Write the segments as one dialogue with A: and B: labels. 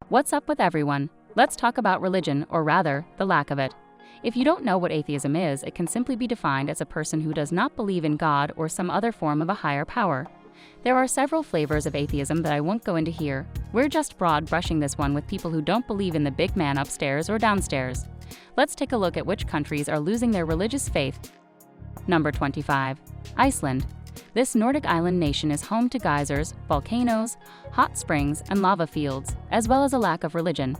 A: What's up with everyone? Let's talk about religion, or rather, the lack of it. If you don't know what atheism is, it can simply be defined as a person who does not believe in God or some other form of a higher power. There are several flavors of atheism that I won't go into here. We're just broad brushing this one with people who don't believe in the big man upstairs or downstairs. Let's take a look at which countries are losing their religious faith. Number 25. Iceland. This Nordic island nation is home to geysers, volcanoes, hot springs, and lava fields, as well as a lack of religion.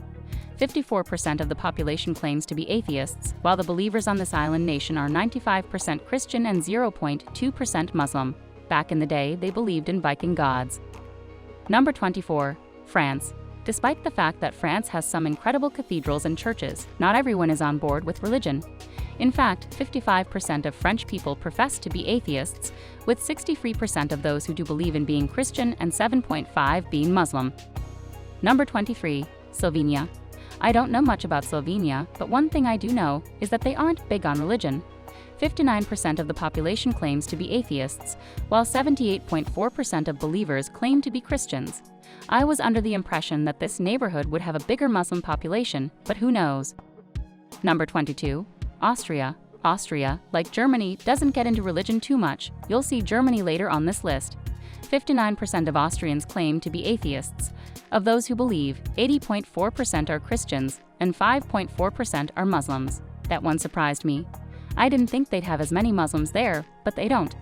A: 54% of the population claims to be atheists, while the believers on this island nation are 95% Christian and 0.2% Muslim. Back in the day, they believed in Viking gods. Number 24. France. Despite the fact that France has some incredible cathedrals and churches, not everyone is on board with religion. In fact, 55% of French people profess to be atheists, with 63% of those who do believe in being Christian and 7.5% being Muslim. Number 23. Slovenia. I don't know much about Slovenia, but one thing I do know is that they aren't big on religion. 59% of the population claims to be atheists, while 78.4% of believers claim to be Christians. I was under the impression that this neighborhood would have a bigger Muslim population, but who knows? Number 22. Austria. Austria, like Germany, doesn't get into religion too much. You'll see Germany later on this list. 59% of Austrians claim to be atheists. Of those who believe, 80.4% are Christians and 5.4% are Muslims. That one surprised me. I didn't think they'd have as many Muslims there, but they don't.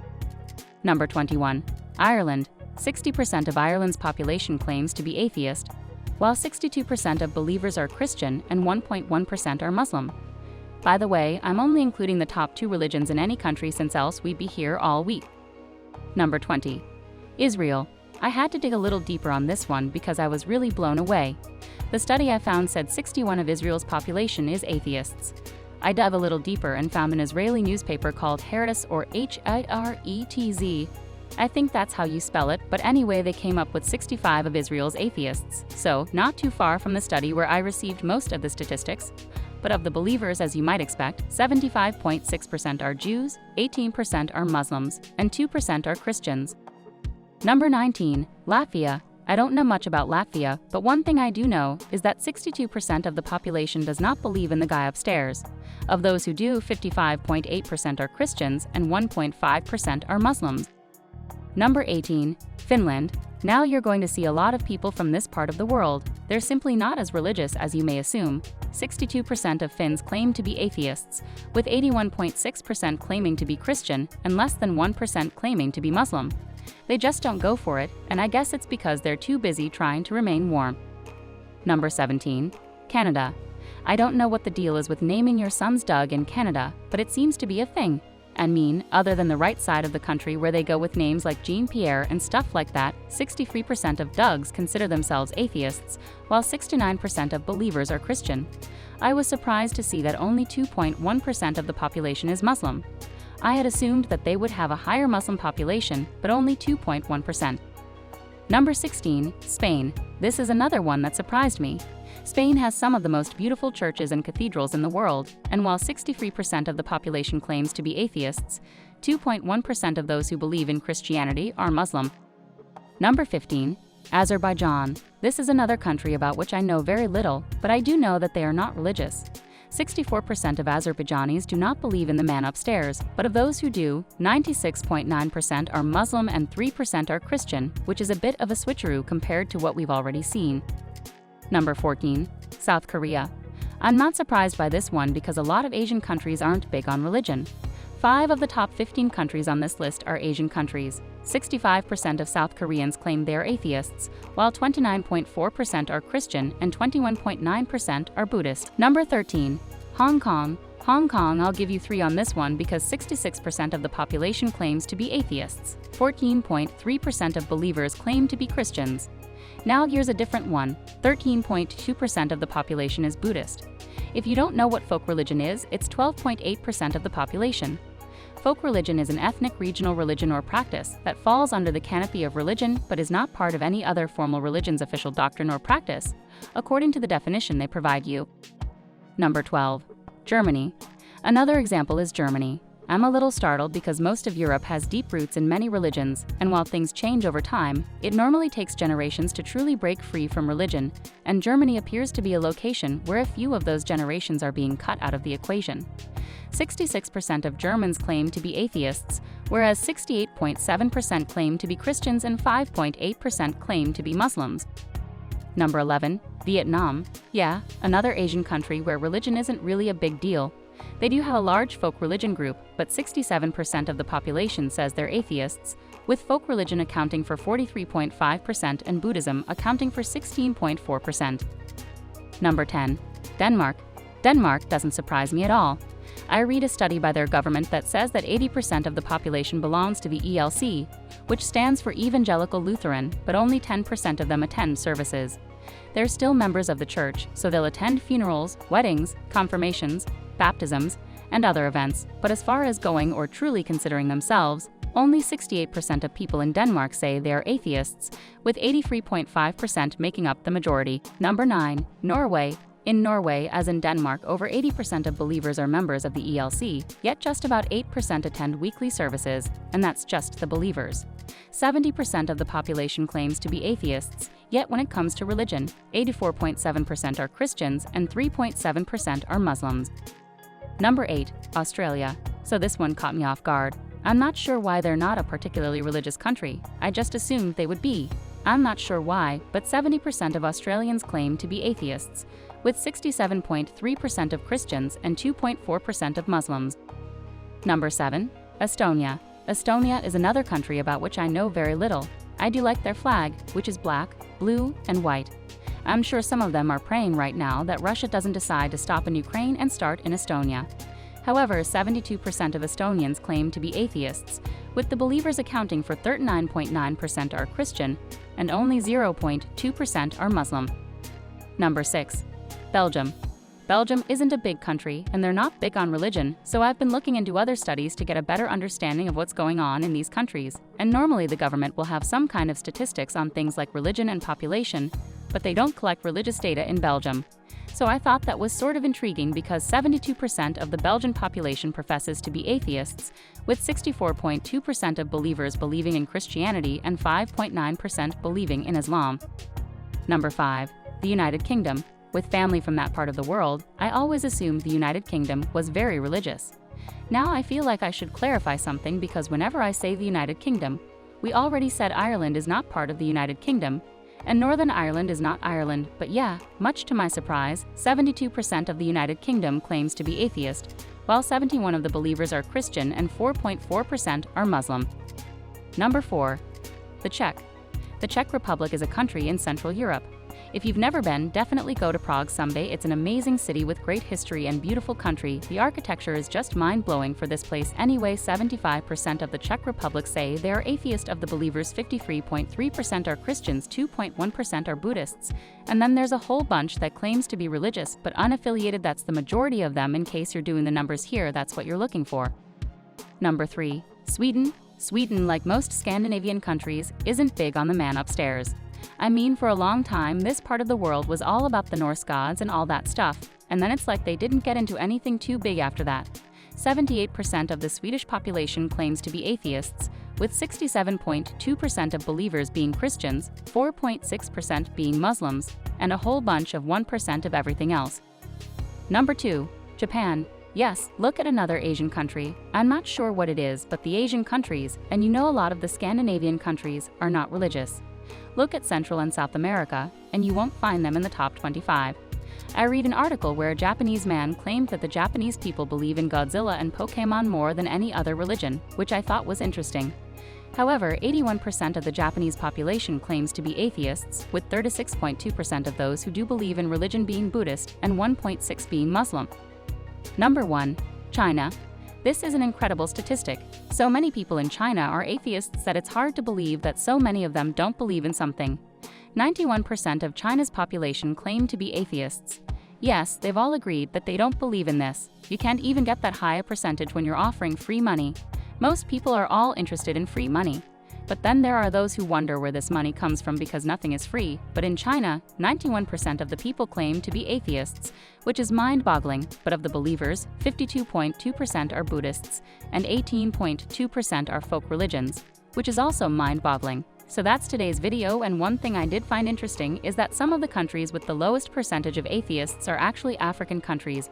A: Number 21. Ireland. 60% of Ireland's population claims to be atheist, while 62% of believers are Christian and 1.1% are Muslim. By the way, I'm only including the top 2 religions in any country since else we'd be here all week. Number 20. Israel. I had to dig a little deeper on this one because I was really blown away. The study I found said 61% of Israel's population is atheists. I dug a little deeper and found an Israeli newspaper called Haaretz, or H-A-R-E-T-Z. I think that's how you spell it, but anyway, they came up with 65% of Israel's atheists, so not too far from the study where I received most of the statistics. But of the believers, as you might expect, 75.6% are Jews, 18% are Muslims, and 2% are Christians. Number 19. Latvia. I don't know much about Latvia, but one thing I do know is that 62% of the population does not believe in the guy upstairs. Of those who do, 55.8% are Christians and 1.5% are Muslims. Number 18. Finland. Now you're going to see a lot of people from this part of the world. They're simply not as religious as you may assume. 62% of Finns claim to be atheists, with 81.6% claiming to be Christian and less than 1% claiming to be Muslim. They just don't go for it, and I guess it's because they're too busy trying to remain warm. Number 17. Canada. I don't know what the deal is with naming your sons Doug in Canada, but it seems to be a thing. I mean, other than the right side of the country where they go with names like Jean-Pierre and stuff like that, 63% of Dougs consider themselves atheists, while 69% of believers are Christian. I was surprised to see that only 2.1% of the population is Muslim. I had assumed that they would have a higher Muslim population, but only 2.1%. Number 16. Spain. This is another one that surprised me. Spain has some of the most beautiful churches and cathedrals in the world, and while 63% of the population claims to be atheists, 2.1% of those who believe in Christianity are Muslim. Number 15. Azerbaijan. This is another country about which I know very little, but I do know that they are not religious. 64% of Azerbaijanis do not believe in the man upstairs, but of those who do, 96.9% are Muslim and 3% are Christian, which is a bit of a switcheroo compared to what we've already seen. Number 14. South Korea. I'm not surprised by this one because a lot of Asian countries aren't big on religion. 5 of the top 15 countries on this list are Asian countries. 65% of South Koreans claim they are atheists, while 29.4% are Christian and 21.9% are Buddhist. Number 13. Hong Kong. Hong Kong, I'll give you 3 on this one because 66% of the population claims to be atheists. 14.3% of believers claim to be Christians. Now here's a different one. 13.2% of the population is Buddhist. If you don't know what folk religion is, it's 12.8% of the population. Folk religion is an ethnic regional religion or practice that falls under the canopy of religion but is not part of any other formal religion's official doctrine or practice, according to the definition they provide you. Number 12. Germany. Another example is Germany. I'm a little startled because most of Europe has deep roots in many religions, and while things change over time, it normally takes generations to truly break free from religion, and Germany appears to be a location where a few of those generations are being cut out of the equation. 66% of Germans claim to be atheists, whereas 68.7% claim to be Christians and 5.8% claim to be Muslims. Number 11. Vietnam. Yeah, another Asian country where religion isn't really a big deal. They do have a large folk religion group, but 67% of the population says they're atheists, with folk religion accounting for 43.5% and Buddhism accounting for 16.4%. Number 10. Denmark. Denmark doesn't surprise me at all. I read a study by their government that says that 80% of the population belongs to the ELC, which stands for Evangelical Lutheran, but only 10% of them attend services. They're still members of the church, so they'll attend funerals, weddings, confirmations, baptisms, and other events, but as far as going or truly considering themselves, only 68% of people in Denmark say they are atheists, with 83.5% making up the majority. Number 9. Norway. In Norway, as in Denmark, over 80% of believers are members of the ELC, yet just about 8% attend weekly services, and that's just the believers. 70% of the population claims to be atheists, yet when it comes to religion, 84.7% are Christians and 3.7% are Muslims. Number 8. Australia. So this one caught me off guard. I'm not sure why they're not a particularly religious country. I just assumed they would be. I'm not sure why, but 70% of Australians claim to be atheists, with 67.3% of Christians and 2.4% of Muslims. Number 7. Estonia. Estonia is another country about which I know very little. I do like their flag, which is black, blue, and white. I'm sure some of them are praying right now that Russia doesn't decide to stop in Ukraine and start in Estonia. However, 72% of Estonians claim to be atheists, with the believers accounting for 39.9% are Christian and only 0.2% are Muslim. Number 6. Belgium. Belgium isn't a big country, and they're not big on religion, so I've been looking into other studies to get a better understanding of what's going on in these countries. And normally the government will have some kind of statistics on things like religion and population, but they don't collect religious data in Belgium. So I thought that was sort of intriguing because 72% of the Belgian population professes to be atheists, with 64.2% of believers believing in Christianity and 5.9% believing in Islam. Number 5. The United Kingdom. With family from that part of the world, I always assumed the United Kingdom was very religious. Now I feel like I should clarify something because whenever I say the United Kingdom, we already said Ireland is not part of the United Kingdom, and Northern Ireland is not Ireland, but yeah, much to my surprise, 72% of the United Kingdom claims to be atheist, while 71% of the believers are Christian and 4.4% are Muslim. Number 4. The Czech. The Czech Republic is a country in Central Europe. If you've never been, definitely go to Prague someday. It's an amazing city with great history and beautiful country. The architecture is just mind-blowing for this place anyway. 75% of the Czech Republic say they are atheist. Of the believers, 53.3% are Christians, 2.1% are Buddhists, and then there's a whole bunch that claims to be religious but unaffiliated. That's the majority of them. In case you're doing the numbers here, that's what you're looking for. Number 3. Sweden. Sweden, like most Scandinavian countries, isn't big on the man upstairs. I mean, for a long time, this part of the world was all about the Norse gods and all that stuff, and then it's like they didn't get into anything too big after that. 78% of the Swedish population claims to be atheists, with 67.2% of believers being Christians, 4.6% being Muslims, and a whole bunch of 1% of everything else. Number 2. Japan. Yes, look at another Asian country. I'm not sure what it is, but the Asian countries, and you know a lot of the Scandinavian countries, are not religious. Look at Central and South America, and you won't find them in the top 25. I read an article where a Japanese man claimed that the Japanese people believe in Godzilla and Pokemon more than any other religion, which I thought was interesting. However, 81% of the Japanese population claims to be atheists, with 36.2% of those who do believe in religion being Buddhist and 1.6% being Muslim. Number 1. China. This is an incredible statistic. So many people in China are atheists that it's hard to believe that so many of them don't believe in something. 91% of China's population claim to be atheists. Yes, they've all agreed that they don't believe in this. You can't even get that high a percentage when you're offering free money. Most people are all interested in free money. But then there are those who wonder where this money comes from because nothing is free. But in China, 91% of the people claim to be atheists, which is mind-boggling. But of the believers, 52.2% are Buddhists and 18.2% are folk religions, which is also mind-boggling. So that's today's video, and one thing I did find interesting is that some of the countries with the lowest percentage of atheists are actually African countries.